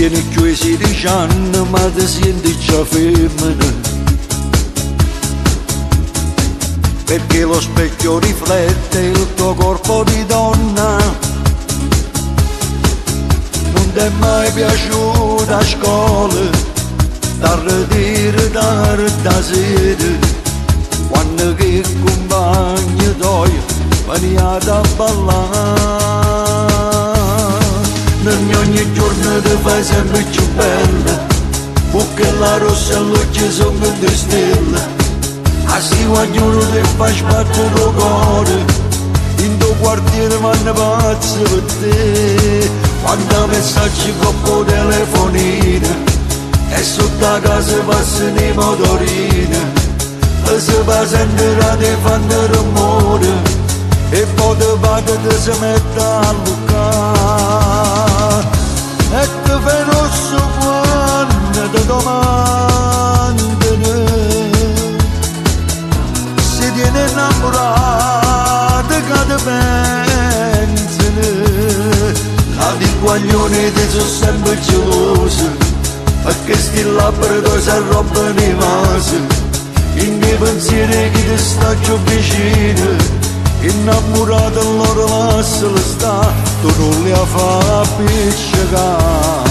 tieni più i 16 anni ma ti senti già femmina, perché lo specchio riflette il tuo corpo di donna. Non ti è mai piaciuta a scuola, da ridere da sera, quando che compagni tuoi veniate a ballare. Ogni giorno ti fai sempre più bella, perché la rossa e l'occhio sono di stelle. Assi ognuno ti fa sbattere il cuore, in tuo quartiere vanno pazzi per te. Quando messaggi con telefonino e sotto la casa passano i motorini, e se va sentire ti fanno rumore e poi ti vado ti si mette a luccare. E ti fai rosso quando ti domandano se tieni innamorato che ti pensano. La di guaglione ti sono sempre geloso, perché sti labbra tu si arrobbano i vasi, in che pensieri che ti sta più vicino. Innamorato allora lasciala sta, tu non li fa appiccicare.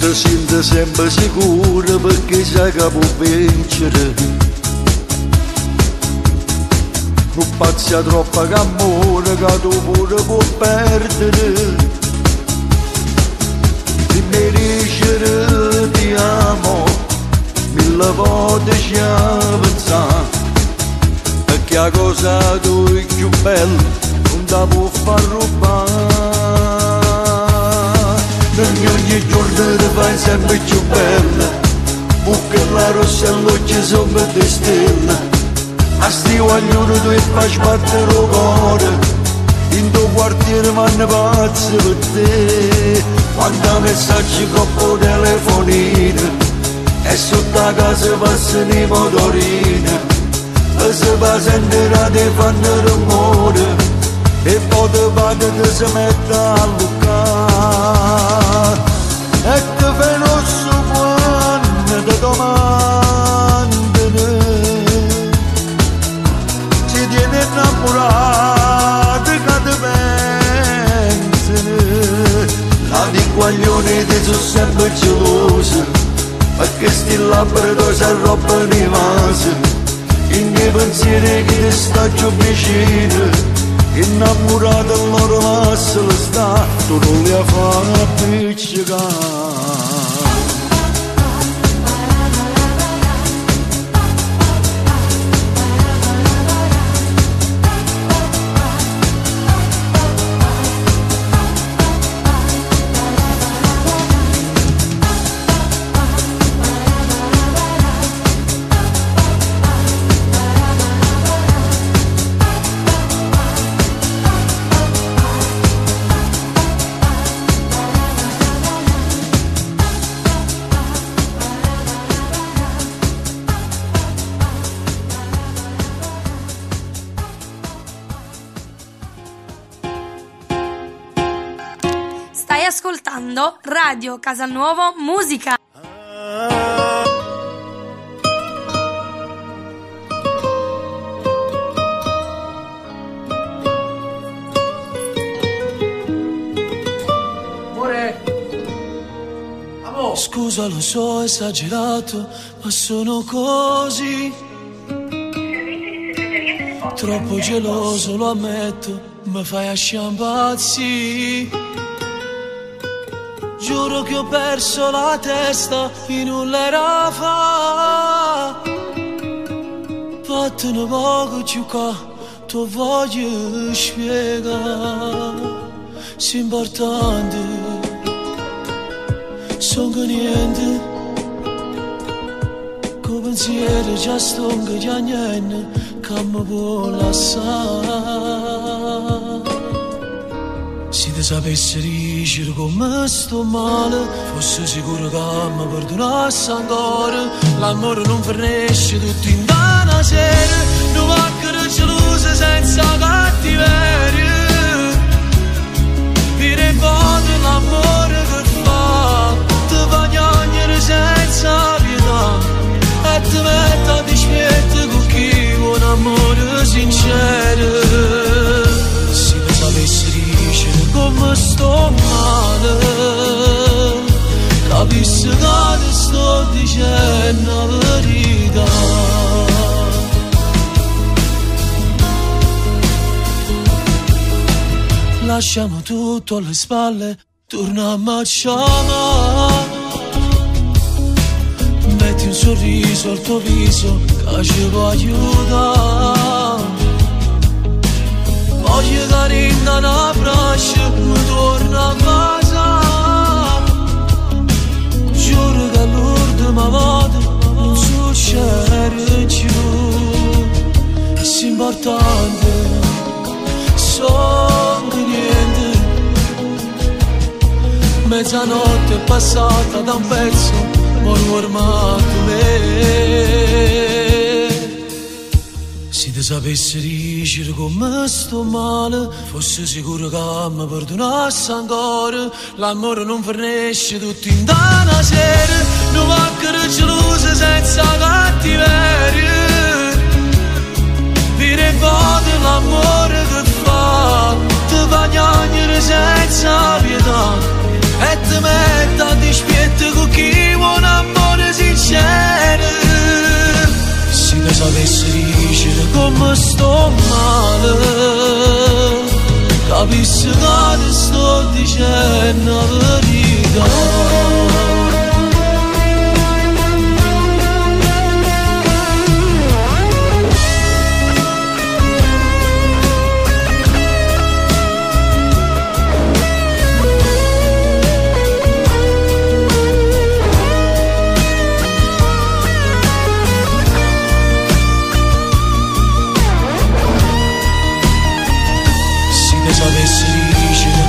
Ti senti sempre sicuro perché sai che può vincere. Non pazza troppo che amore che tu pure puoi perdere. Ti merecere ti amo, mille volte ci pensare, perché la cosa tu è più bella non ti può far rubare. Ogni giorno ti fai sempre più bella, perché la rossa e l'occhio sono di stelle. A sti ognuno ti fa sbattere il cuore, in tuo quartiere vanno pazzi per te. Quando messaggi con telefonino e sotto la casa passano i motorini, e se va sentire ti fanno rumore e poi ti vado ti si mette a luccare. E ti fai rosso quando ti domandano se tieni innamorato che ti pensano. La di guaglione ti sono sempre geloso, perché sti labbra tu si arrobbano i vasi, in che pensieri che ti sta più vicino. Innamorato allora lasciala sta, tu non li fa appiccicare. Stai ascoltando Radio Casalnuovo Musica. Scusa, lo so, esagerato, ma sono così. Troppo geloso, lo ammetto, mi fai a sciampazzi. Giuro che ho perso la testa, in nulla era fa. Vattene poco più qua, tu voglio spiegare. Sei importante, sono che niente, con pensiero già stongo già niente, che mi può lasciare. Si te sapessi dicere come sto male, fosse sicuro che mi perdonassi ancora. L'amore non finisce tutto in una sera, non va che gelosa senza cattiveria. Dire buono l'amore che fa, ti fa piangere senza pietà e ti mette a dispetto con chi vuole un amore sincero. Se te sapessi dicere come sto male, capissi che ti sto dicendo la verità. Lasciamo tutto alle spalle, torniamo a chiamare. Metti un sorriso al tuo viso che ci può aiutare. Voglio dare in una braccia, mi torno a casa. Giuro che l'ultima volta non succede più. È importante, sono niente. Mezzanotte è passata da un pezzo, ma non ormato me. Se te sapessi dicere come sto male, fosse sicuro che mi perdonassi ancora. L'amore non finisce tutto in una sera, non va che gelosa senza cattiveria. Dire buono l'amore che fa, ti fa piangere senza pietà e ti mette a dispetto con chi vuole un amore sincero. Se te sapessi dicere come sto male, capissi che ti sto dicendo la verità.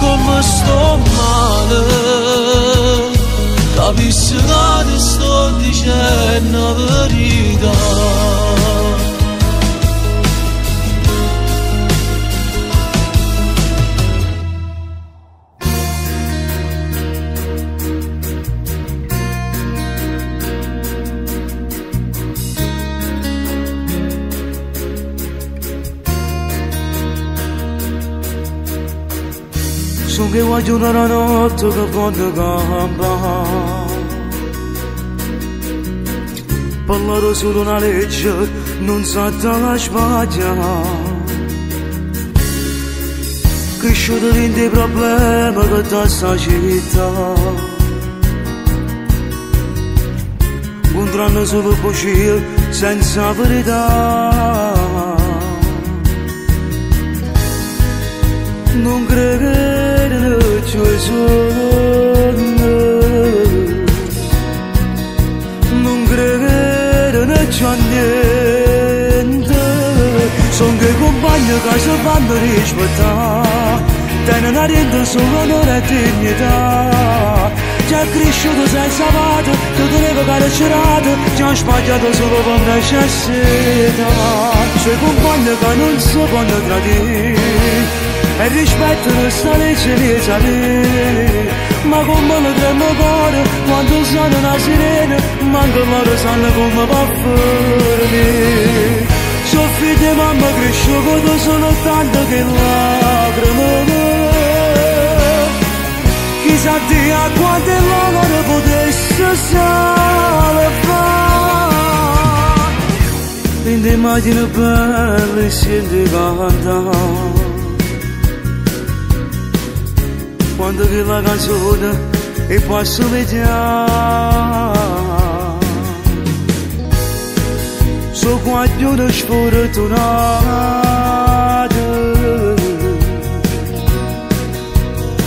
Come sto male, capissi che ti sto dicendo la verità. So che voglio una notte che voglio cambiare. Parlare solo una legge non sa la sbaglia. Cresciuto in dei problemi che da sta città. Incontrando solo bugie senza verità. Non credere che sono, non credere che c'è niente. Sono che compagni che si fanno rispettare, tengono a rende solo onore e dignità. Ci ha cresciuto senza padre, ti teneva carcerato, ci ha sbagliato solo per necessità. Suoi compagni che non si possono tradire, e rispetto questa legge di salire. Ma come lo tremo cuore quando sono una sirena, manco loro sanno come va fuori. Sono figlio e mamma cresciuto solo tanto che lacrime. Chissà di a quante loro potesse salvare. In immagini belle e senti cantare, quando che la canzone e posso vedere. So qualcuno sfortunato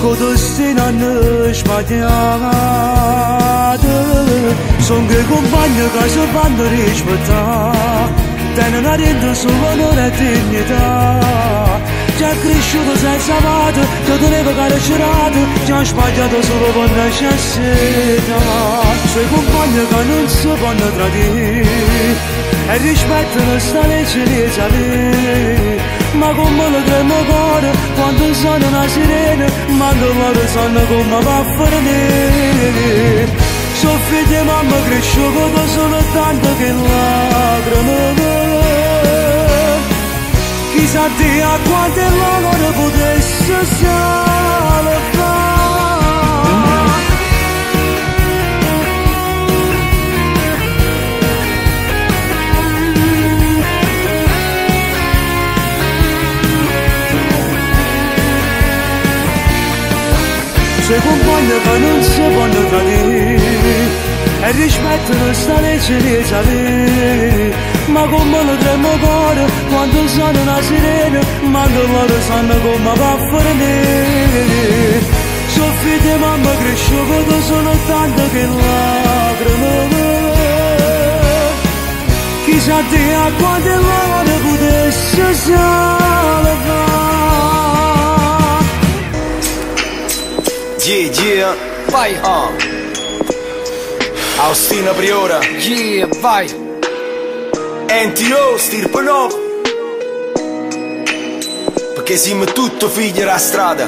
con destino sbagliato. Sono che compagni che si fanno rispettare, tengono a rende solo onore e dignità. Ci già cresciuto senza vado, ti tenevo carcerato, ti ho sbagliato solo per necessità. Suoi compagni che non si fanno tradire, e rispettano sta legge di salire. Ma come lo cremo cuore, quando sono una sirena, ma loro sanno come va a finire. Sono figli e mamma cresciuto solo tanto che lacrime. Chissà te a quante loro potesse salvare. Suoi compagni che non si fanno tradire, e rispettano sta legge di salire. Ma come lo tremo cuore quando sono una sirena, ma loro sanno come va a finire. Sono figli e mamma cresciuto solo tanto che lacrime. Chissà te a quante loro potesse salvare. Yeah, vai, Austina Priora, Yeah, vai. NTO, stirpe nuovo. Perché siamo tutti figli della strada.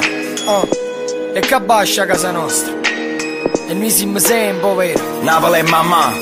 E che bascia a casa nostra. E noi siamo sempre veri. Napoli e mamma.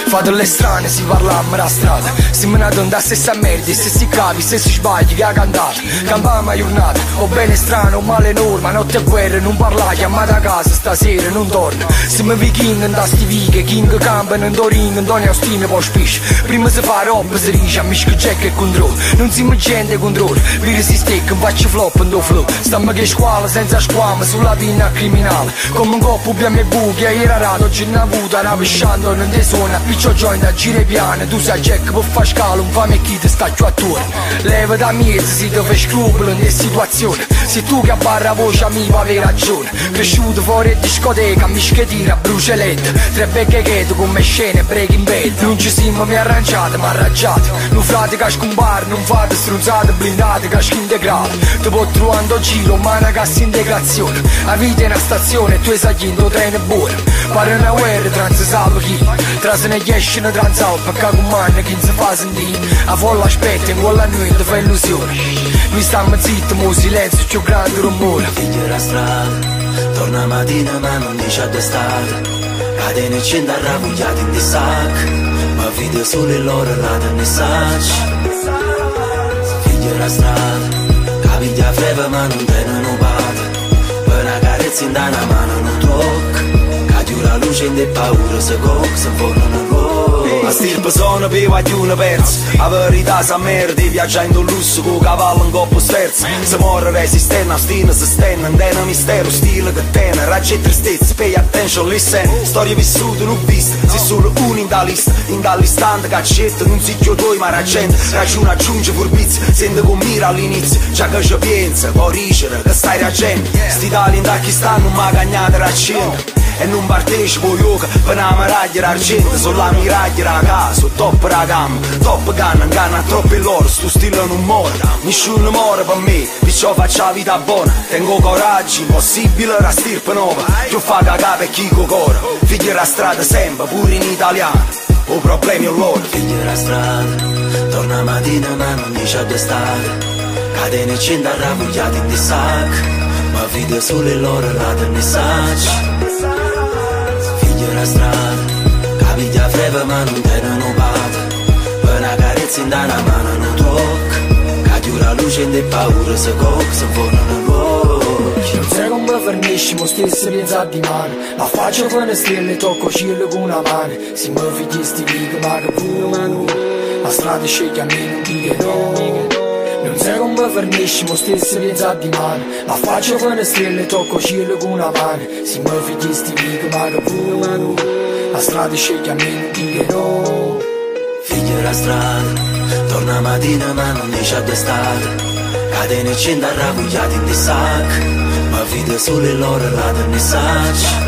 Fate le strane, si parlammo la strada. Siamo nati da stessa merda, stessi capi, stessi sbagli che ha cantato. Campavamo a giornata, o bene strano, o male norma. Notte e guerra, non parlai, chiamata a casa, stasera non torna. Siamo viking da sti vighe, king campa, non do ring, non ne ostine, poi spisce. Prima si fa roba, si dice, amici jack e controllo. Non siamo gente controllo, vire si stecca, faccio flop, non flow. Stamma che squalo, senza squama, sulla pinna criminale. Come un coppo, abbiamo i buchi, a irarato, oggi ne ha avuto, una pesciando, non te suona. Piccio joint a gire piano, tu sai jack per fa scalo, un fame chi ti sta giù attorno. Leva da mezzo, si ti fai scrupolo in situazione. Se tu che a barra voce a mi avevi ragione. Cresciuto fuori discoteca, mischettina, brucialetta. Tre becche cheto come scene, Breaking Bad. Non ci siamo mai arrangiati, ma arrangiati. Non frate che scompare, non fate stronzate blindate che integrate. Ti può trovando giro, ma una cassa integrazione. La vita è una stazione e tu sai che il treno è buono. Pare una guerra, tranza salvo chi. Tra se ne esce ne tranza alpa, che con mano chi si fa sentire. A folla aspetta, in quella noi ti fa illusione. Noi stiamo zitti, mo silenzio, più grande rumore. Figlio della strada, torna mattina ma non dice a d'estate. Catene e cento arrabbiati in dei sac, ma vede solo il loro lato nei sacci. Figlio della strada, capiglia freve ma non tengono pata. Per una carezza in una mano non tocca. La luce in dei paure se coxa, formano l'uovo. A stirpe sono per guaglione perso. La verità sa merda, viaggiando in lusso con cavallo in coppo sterzo. Se muore resistente, a stina si stende. Non è un mistero, stile che tiene. Raggi e tristezza, pay attention, listen. Storie vissute, non viste, sei solo uno in da lista. In dall'istante caccetta, non si chiudoi ma la gente. Ragione aggiunge furbizia, sente con mira all'inizio. Già che ci pensa, può ricere, che stai reagendo. Sti tali in Pakistan non m'ha cagnato l'accento. E non partecipo io che per una medaglia d'argento. Sono la miraglia da casa, top da gamma. Top gun, inganna troppo loro, sto stile non muore. Nessuno muore per me, perciò faccio la vita buona. Tengo coraggio, impossibile la stirpe nuova. Io fa cagare per chi cocora. Figli della strada sempre, pure in italiano. O problemi è loro. Figli della strada, torna mattina ma non dice a d'estate. Catene e cento arrabbiati in dei sac, ma vede solo il loro lato nei sacci. La strada, capiglia freve ma non tengono pata. Per una carezza in una mano non tocca. Cadi la luce in dei paure se coxa, formano l'uovo. Non sai come fornisci, mo stesso pensa di mano. La faccio con le stelle, tocco cielo con una mano. Si mi figli sti vigo, ma che pure mano. La strada sceglie a me, non dire no. Non sai come fornisci, mo stesso pensa di mano. La faccio con le stelle, tocco cielo con una mano. Si mi figli sti vigo, ma che pure mano. La strada sceglie a me, non dire no. Figlio della strada, torna mattina ma non dice a d'estate. Catene e cento arrabbiati in dei sac, ma vede solo il loro lato nei sacci.